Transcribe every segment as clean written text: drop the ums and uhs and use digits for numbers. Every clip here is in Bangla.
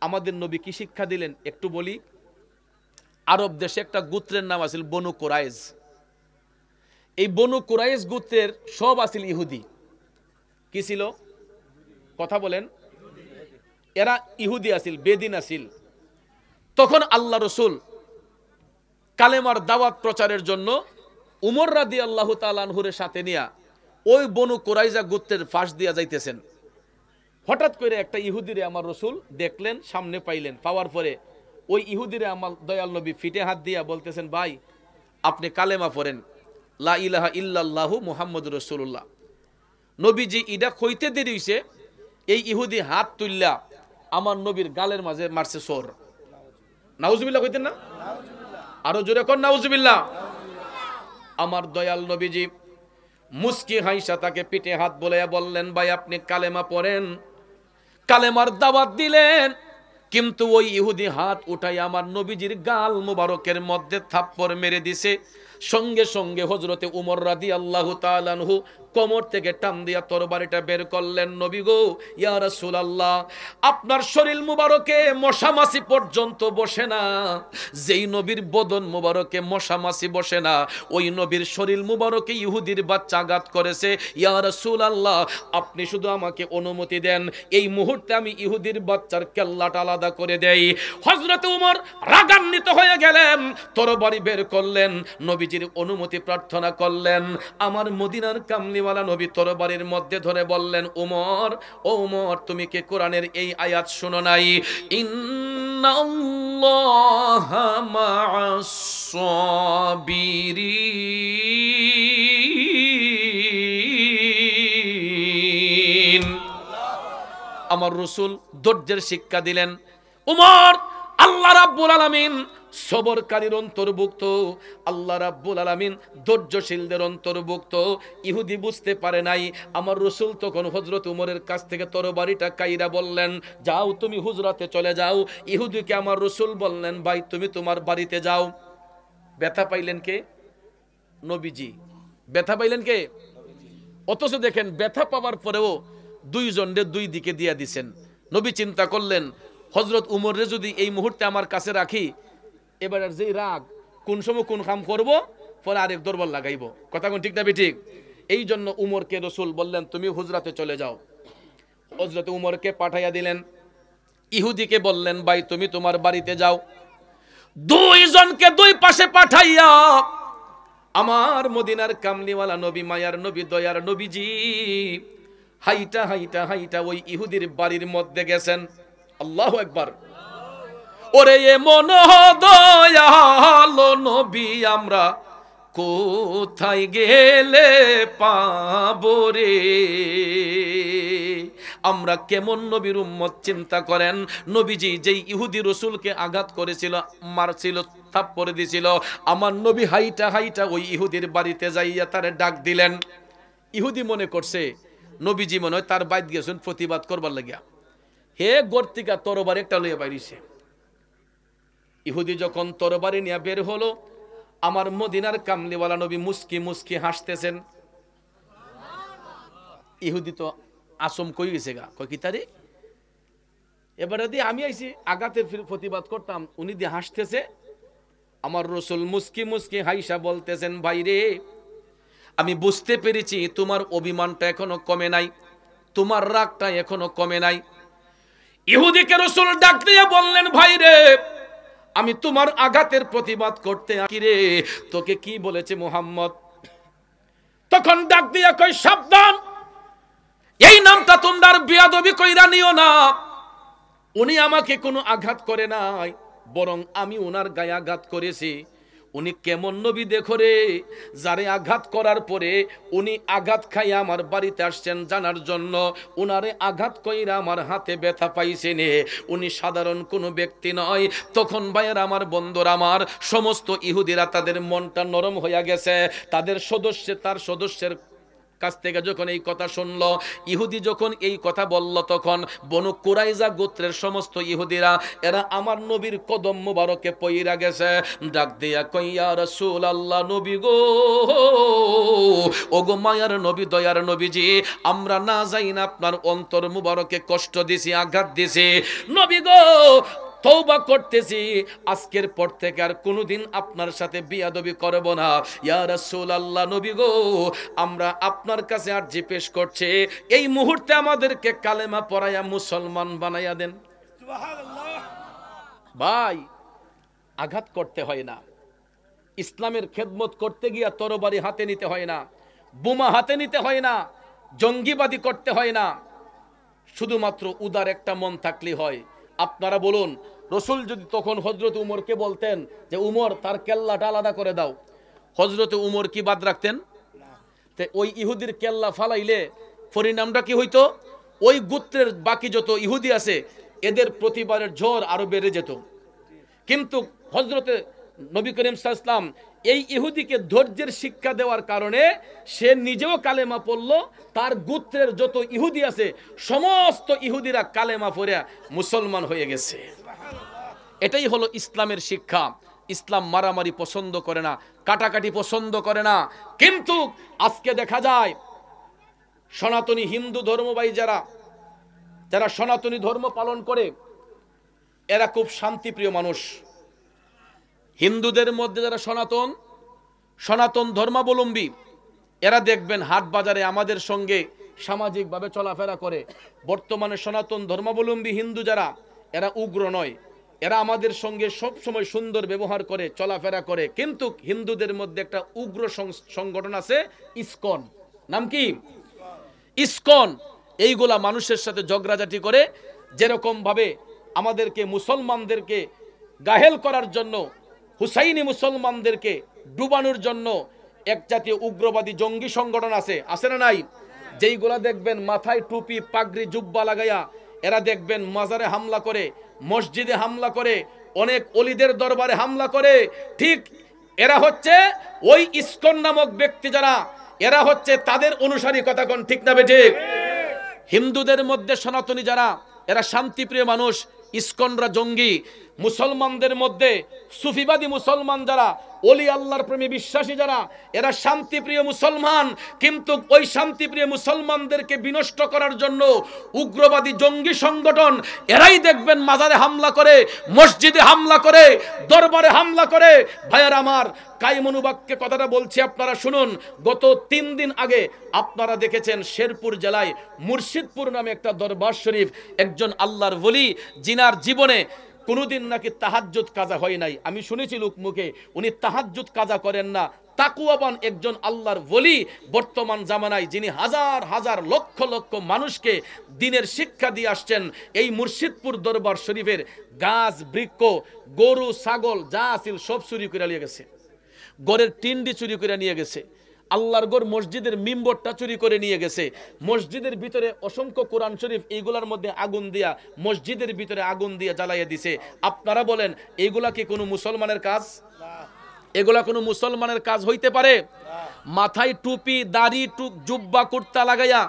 আমাদের নবী কি শিক্ষা দিলেন একটু বলি। আরব দেশে একটা গোত্রের নাম আছিল বনু কুরাইজ। এই বনু কুরাইজ গোত্রের সব আছিল ইহুদি। কি ছিল? কথা বলেন। এরা ইহুদি আছিল, বেদিন আছিল। তখন আল্লাহ রসুল কালেমার দাওয়াত প্রচারের জন্য উমর রাদিয়াল্লাহু তাআলা আনহুর সাথে নিয়া ওই বনু কুরাইজা গোত্রের ফাঁস দিয়া যাইতেছেন। হঠাৎ করে একটা ইহুদিরে আমার রসুল দেখলেন, সামনে পাইলেন। পাওয়ার পরে ওই ইহুদিরে আমার দয়াল নবী ফিটে হাত দিয়া বলতেছেন, ভাই আপনি কালেমা পড়েন, লা ইলাহা ইল্লাল্লাহু মুহাম্মাদুর রাসূলুল্লাহ। নবীজি ইডা কইতে দেরি হইছে, এই ইহুদি হাত তুললা আমার নবীর গালের মাঝে মারছে সোর। নাউজুবিল্লাহ কইতেন না? আরো জোরে কোন নাউজুবিল্লাহ। আমার দয়াল নবীজি মুস্কি হাইসা তাকে পিঠে হাত বলে বললেন, ভাই আপনি কালেমা পড়েন। কালেমার দাওয়াত দিলেন, কিন্তু ওই ইহুদি হাত উঠাই আমার নবীজির গাল মুবারকের মধ্যে থাপ্পড় মেরে দিছে। সঙ্গে সঙ্গে হযরতে উমর রাদিয়াল্লাহু তাআলা আনহু কোমর থেকে টান দিয়া তরবারিটা বের করলেন। নবী গো, ইয়া রাসূলুল্লাহ, আপনার শরীর মুবারকে মশামাছি পর্যন্ত বসে না। যেই নবীর বদন মুবারকে মশামাছি বসে না, ওই নবীর শরীর মুবারকে ইহুদির বাচ্চা আঘাত করেছে। ইয়া রাসূলুল্লাহ, আপনি শুধু আমাকে অনুমতি দেন, এই মুহূর্তে আমি ইহুদির বাচ্চার কেল্লাটা আলাদা করে দেই। হযরত উমর রাগান্বিত হয়ে গেলেন, তরবারি বের করলেন, নবীজির অনুমতি প্রার্থনা করলেন। আমার মদিনার কামলিওয়ালা নবী তরবারির মধ্যে ধরে বললেন, উমর, ও উমর, তুমি কি কোরআনের এই আয়াত শুনো নাই? ইন্নাল্লাহা মা'আস সাবিরিন। আমার রাসূল ধৈর্যের শিক্ষা দিলেন। উমর, আল্লাহ রাব্বুল আলামিন সবরকারীর অন্তর্ভুক্ত, আল্লাহ রাব্বুল আলামিন ধৈর্যশীলদের অন্তর্ভুক্ত। ইহুদি বুঝতে পারে নাই। আমার রাসূল তখন হযরত উমরের কাছ থেকে তরবারিটা কাইরা বললেন, যাও তুমি হুজরাতে চলে যাও। ইহুদিকে আমার রাসূল বললেন, ভাই তুমি তোমার বাড়িতে যাও। ব্যথা পাইলেন কে? নবীজি। ব্যথা পাইলেন কে? অথচ দেখেন ব্যথা পাওয়ার পরেও দুইজনরে দুই দিকে দিয়া দিছেন। নবী চিন্তা করলেন, হযরত উমরে যদি এই মুহূর্তে আমার কাছে রাখি, এবার যে রাগ কোন সময় কোন কাম করব, পরে আরেক দরবার লাগাইব। কথা কোন ঠিক না ঠিক? এই জন্য উমরকে রাসূল বললেন, তুমি হুজরাতে চলে যাও। হযরত উমরকে পাঠাইয়া দিলেন। ইহুদিকে বললেন, ভাই তুমি তোমার বাড়িতে যাও। দুইজনকে দুই পাশে পাঠাইয়া আমার মদিনার কামলিওয়ালা নবী, মায়ার নবী, দয়ার নবীজি হাইটা হাইটা হাইটা ওই ইহুদির বাড়ির মধ্যে গেছেন। আল্লাহু আকবার। ওরে এমন দয়ালো নবী আমরা কোথায় গেলে পাবো রে? আমরা কেমন নবীর উম্মত চিন্তা করেন। নবীজি যেই ইহুদি রাসূলকে আঘাত করেছিল, মারছিল, থাপ্পড় দিছিল, আমার নবী হাইটা হাইটা ওই ইহুদির বাড়িতে যাইয়া তারে ডাক দিলেন। ইহুদি মনে করছে নবীজি মনে হয় তার বাইত গেছেন প্রতিবাদ করবার লাগিয়া। হে গর্তিকা তরবারি একটা লইয়া বাইরিছে। ইহুদি যখন তরবারি নিয়ে বের হলো, আমার মদিনার কামলিওয়ালা নবী মুস্কি মুস্কি হাসতেছেন। ইহুদি তো আসম কই গেছে গা, কই কি তারে এবারে দিয়ে আমি আইছি আগাতের প্রতিবাদ করতাম, উনি দিয়ে হাসতেছে। আমার রাসূল মুস্কি মুস্কি হাইসা বলতেছেন, ভাই রে, আমি বুঝতে পেরেছি তোমার অভিমানটা এখনো কমে নাই, তোমার রাগটা এখনো কমে নাই। ইহুদিকে রাসূল ডাক দিয়ে বললেন, ভাই রে, আমি তোমার আঘাতের প্রতিবাদ করতে আসি রে। তোকে কি বলেছে মুহাম্মদ? তখন ডাক দিয়া কই, সাবধান, এই নামটা তোমরা বেয়াদবি কইরা নিও না। উনি আমাকে কোনো আঘাত করে নাই, বরং আমি ওনার গায়ে আঘাত করেছি। উনি কেমন নবী দেখো রে, যারে আঘাত করার পরে উনি আঘাত খাইয়া আমার বাড়িতে আসছেন জানার জন্য। উনারে আঘাত কইরা আমার হাতে ব্যথা পাইছেন, উনি সাধারণ কোনো ব্যক্তি নয়। তখন ভাইয়ের আমার, বন্ধুরা আমার, সমস্ত ইহুদিরা তাদের মনটা নরম হইয়া গেছে। তার সদস্যের কাছ থেকে যখন এই কথা শুনলো, ইহুদি যখন এই কথা বলল, তখন বনু কুরাইজা গোত্রের সমস্ত ইহুদিরা এরা আমার নবীর কদম মুবারকে পইরা গেছে, ডাক দিয়া কই ইয়া রাসূলুল্লাহ, নবী গো, ওগো মায়ার নবী, দয়ার নবীজি, আমরা না যাই না আপনার অন্তর মুবারকে কষ্ট দিছি, আঘাত দিছি, নবী গো তওবা করতেছি, আজকের পর থেকে আর কোনোদিন আপনার সাথে বিয়াদবি করব না। ইয়া রাসূলুল্লাহ, নবী গো, আমরা আপনার কাছে আরজি পেশ করছি, এই মুহূর্তে আমাদেরকে কালেমা পড়ায়া মুসলমান বানাইয়া দেন। সুবহানাল্লাহ। ভাই, আঘাত করতে হয় না, ইসলামের খেদমত করতে গিয়া তরবারি হাতে নিতে হয় না, বোমা হাতে নিতে হয় না, জঙ্গিবাদী করতে হয় না, শুধুমাত্র উদার একটা মন থাকলে হয়। আপনারা বলুন, রসুল যদি তখন হযরত উমরকে বলতেন যে উমর তার কেল্লাটা আলাদা করে দাও, হযরত উমর কি বাদ রাখতেন? তে ওই ইহুদির কেল্লা ফালাইলে পরিণামটা কি হইতো? ওই গোত্রের বাকি যত ইহুদি আছে এদের প্রতিবারের ঝড় আরো বেড়ে যেত। কিন্তু হযরতে নবী করিম সাল্লাল্লাহু আলাইহি ওয়াসাল্লাম এই ইহুদিকে ধৈর্যের শিক্ষা দেওয়ার কারণে সে নিজেও কালেমা পড়ল, তার গোত্রের যত ইহুদি আছে সমস্ত ইহুদিরা কালেমা পড়ে মুসলমান হয়ে গেছে। এটাই হলো ইসলামের শিক্ষা। ইসলাম মারামারি পছন্দ করে না, কাটাকাটি পছন্দ করে না। কিন্তু আজকে দেখা যায় সনাতনী হিন্দু ধর্মবাহী যারা সনাতনী ধর্ম পালন করে এরা খুব শান্তিপ্রিয় মানুষ। হিন্দুদের মধ্যে যারা সনাতন ধর্মাবলম্বী এরা দেখবেন হাট বাজারে আমাদের সঙ্গে সামাজিকভাবে চলাফেরা করে। বর্তমানে সনাতন ধর্মাবলম্বী হিন্দু যারা, এরা উগ্র নয়, এরা আমাদের সঙ্গে সব সময় সুন্দর ব্যবহার করে, চলাফেরা করে। কিন্তু হিন্দুদের মধ্যে একটা উগ্র সংগঠন আছে, ইসকন। নাম কি? ইসকন। এইগুলা মানুষের সাথে ঝগড়াঝাটি করে, যেরকম ভাবে আমাদেরকে মুসলমানদেরকে গাহেল করার জন্য, হুসাইনি মুসলমানদেরকে ডুবানোর জন্য এক জাতীয় উগ্রবাদী জঙ্গি সংগঠন আছে না নাই? যেইগুলা দেখবেন মাথায় টুপি, পাগড়ি, জুব্বা লাগাইয়া এরা দেখবেন মাজারে হামলা করে, মসজিদে হামলা করে, অনেক অলিদের দরবারে হামলা করে। ঠিক এরা হচ্ছে ওই ইসকন নামক ব্যক্তি যারা, এরা হচ্ছে তাদের অনুসারী। কথা কোন ঠিক না বেঠিক? হিন্দুদের মধ্যে সনাতনী যারা, এরা শান্তিপ্রিয় মানুষ, ইসকনরা জঙ্গি। মুসলমানদের মধ্যে সুফিবাদী মুসলমান যারা, ওলি আল্লাহর প্রেমে বিশ্বাসী যারা, এরা শান্তিপ্রিয় মুসলমান। কিন্তু ওই শান্তিপ্রিয় মুসলমানদেরকে বিনষ্ট করার জন্য উগ্রবাদী জঙ্গি সংগঠন এরাই দেখবেন মাজারে হামলা করে, মসজিদে হামলা করে, দরবারে হামলা করে। ভাইয়ার আমার, কাইমনুবাক্যে কথাটা বলছি, আপনারা শুনুন। গত 3 দিন আগে আপনারা দেখেছেন শেরপুর জেলায় মুর্শিদপুর নামে একটা দরবার শরীফ, একজন আল্লাহর ওলি জিনার জীবনে কোনোদিন নাকি তাহাজ্জুদ কাজা হয় নাই। আমি শুনেছি লোকমুখে উনি তাহাজ্জুদ কাজা করেন না, তাকুয়াবান একজন আল্লাহর ওলি বর্তমান জামানায়, যিনি হাজার হাজার লক্ষ লক্ষ মানুষকে দ্বীনের শিক্ষা দিয়ে আসছেন। এই মুর্শিদপুর দরবার শরীফের গাছ, বৃক্ষ, গরু, ছাগল যা আছিল সব চুরি করে নিয়ে গেছে, গড়ের টিন্ডি চুরি করে নিয়ে গেছে, আল্লাহর গড় মসজিদের মিম্বরটা চুরি করে নিয়ে গেছে, মসজিদের ভিতরে অসংখ্য কোরআন শরীফ এইগুলার মধ্যে আগুন দিয়া, মসজিদের ভিতরে আগুন দিয়া জ্বালাইয়া দিছে। আপনারা বলেন এইগুলা কি কোনো মুসলমানের কাজ? এগুলা কোনো মুসলমানের কাজ হইতে পারে? মাথায় টুপি, দাড়ি, জুব্বা, কুর্তা লাগাইয়া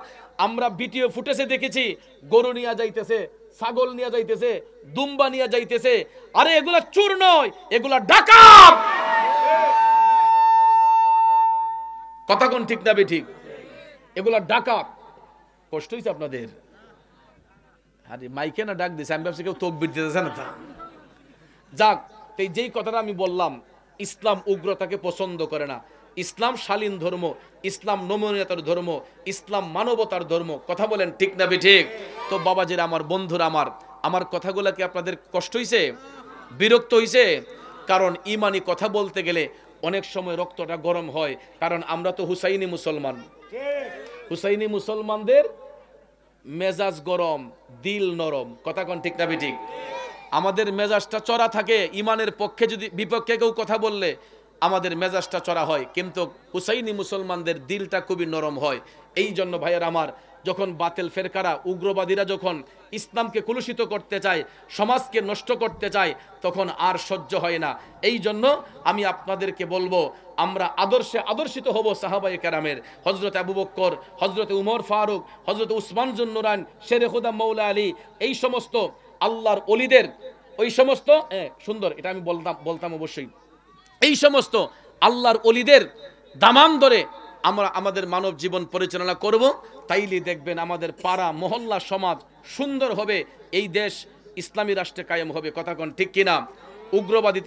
আমরা ভিডিও ফুটেজে দেখেছি, গরু নিয়ে যাইতেছে, ছাগল নিয়ে যাইতেছে, দুম্বা নিয়ে যাইতেছে। আরে এগুলা চোর নয়, এগুলা ডাকাত। কথা কোন ঠিক না বেঠিক? এগুলা ডাকাত। কষ্ট হইছে আপনাদের? আরে মাইকে না ডাক দিছে, আমি ভাবছি কেউ তকবির দিতেছে না। যাক, যেই কথাটা আমি বললাম, ইসলাম উগ্রতাকে পছন্দ করে না। ইসলাম শালীন ধর্ম, ইসলাম নমনীয়তার ধর্ম, ইসলাম মানবতার ধর্ম। কথা বলেন ঠিক না বেঠিক? তো বাবাজিরা আমার, বন্ধুরা আমার কথাগুলা কি আপনাদের কষ্ট হইছে, বিরক্ত হইছে? কারণ ইমানি কথা বলতে গেলে অনেক সময় রক্তটা গরম হয়, কারণ আমরা তো হুসাইনি মুসলমান। হুসাইনি মুসলমানদের মেজাজ গরম, দিল নরম। কথা কোন ঠিক না বেঠিক? আমাদের মেজাজটা চড়া থাকে, ইমানের পক্ষে যদি বিপক্ষে কেউ কথা বললে আমাদের মেজাজটা চড়া হয়, কিন্তু হুসাইনি মুসলমানদের দিলটা খুবই নরম হয়। এই জন্য ভাইয়ের আমার, যখন বাতিল ফেরকারা উগ্রবাদীরা যখন ইসলামকে কুলুষিত করতে চায়, সমাজকে নষ্ট করতে চায়, তখন আর সহ্য হয় না। এই জন্য আমি আপনাদেরকে বলবো, আমরা আদর্শে আদর্শিত হব সাহাবায়ে কেরামের, হযরত আবু বকর, হযরত উমর ফারুক, হযরত উসমান জুন নুরাইন, শেরে খুদা মৌলা আলী, এই সমস্ত আল্লাহর ওলিদের, ওই সমস্ত সুন্দর, এটা আমি বলতাম অবশ্যই, এই সমস্ত আল্লাহর ওলিদের দামান ধরে আমরা আমাদের মানব জীবন পরিচালনা করব। তাইলে দেখবেন আমাদের পাড়া মহল্লা সমাজ সুন্দর হবে, এই দেশ ইসলামী রাষ্ট্রে কায়েম হবে। কথা কোন ঠিক কিনা? উগ্রবাদী